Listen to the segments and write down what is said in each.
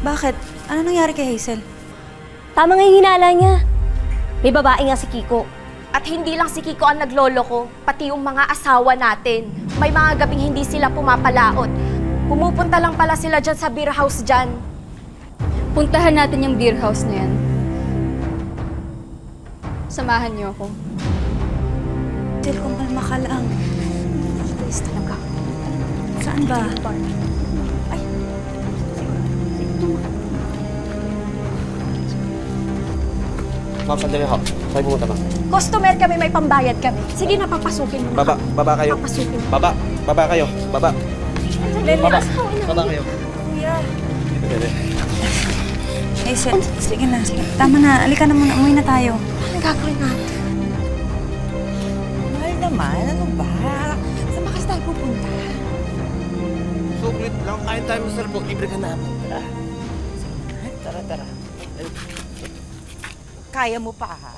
Bakit? Ano nangyari kay Hazel? Tama nga yung hinala niya. May babae nga si Kiko. At hindi lang si Kiko ang nagloloko, pati yung mga asawa natin. May mga gabing hindi sila pumapalaot. Pumupunta lang pala sila dyan sa beer house dyan. Puntahan natin yung beer house na yan. Samahan niyo ako. Hazel, kung malma ka lang. Please talaga. Saan ba? Ay. Ma'am, sandali ho. Saan pumunta, ma'am? Customer kami, may pambayad kami. Sige na, papasukin mo. Baba kayo. Papasukin mo. Baba kayo. Baba. Baba kayo. Kuya. Dito. Hazel, sige na. Tama na. Alika na muna. Umuwi na tayo. Anong gagawin natin? Mahal naman, ano ba? Saan ba kasi tayo pupunta? Suglit lang. Kain tayo sa salbog. Libre ka namin. Tara. Kaya mo pa, ha?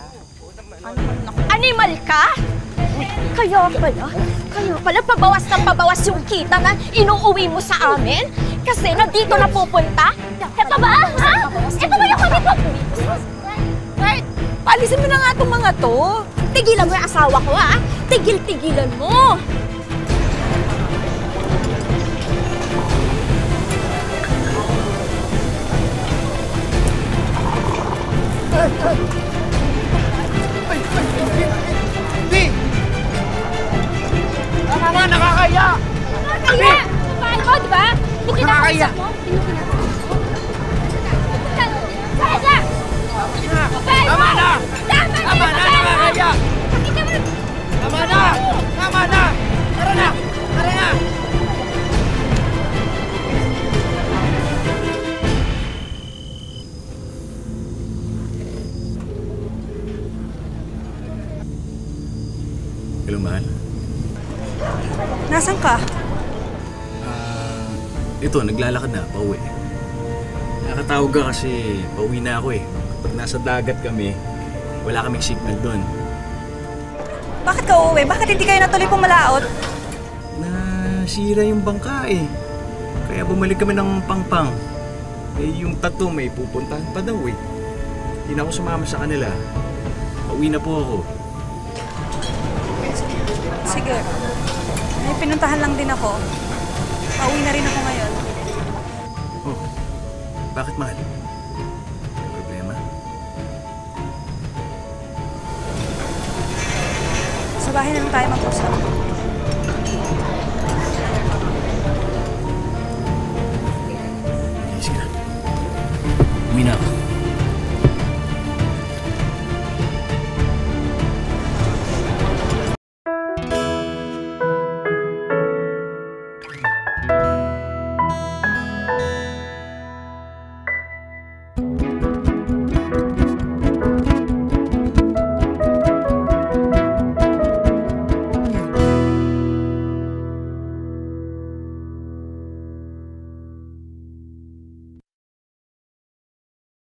Animal ka? Kaya pala pabawas ng pabawas yung kita na inuuwi mo sa amin? Kasi nandito na pupunta? Ito ba, ha? Ito ba yung kami po? Right! Paalisin mo na nga itong mga to. Tigilan mo yung asawa ko, ha? Tigil-tigilan mo! Di! Tama nga, nakakaya! Nakakaya! Babae mo, di ba? Hindi Nakakaya! mo? Kaya! Tama na! Tama na, nakakaya! Tama na! Tama na! Tara na! Tara na! Hello, mahal. Nasaan ka? Ito, naglalakad na, pauwi. Nakatawag ka kasi pauwi na ako eh. Kapag nasa dagat kami, wala kaming signal doon. Bakit ka uuwi? Bakit hindi kayo natuloy pumalaot? Nasira yung bangka eh. Kaya bumalik kami ng Pangpang. Eh, yung tattoo may pupuntahan pa daw eh. Hindi na ako sumama sa kanila. Pauwi na po ako. Sige. May pinuntahan lang din ako. Pauwi na rin ako ngayon. Oh, bakit mahal? May problema? Sa bahay na lang tayo mag-usap.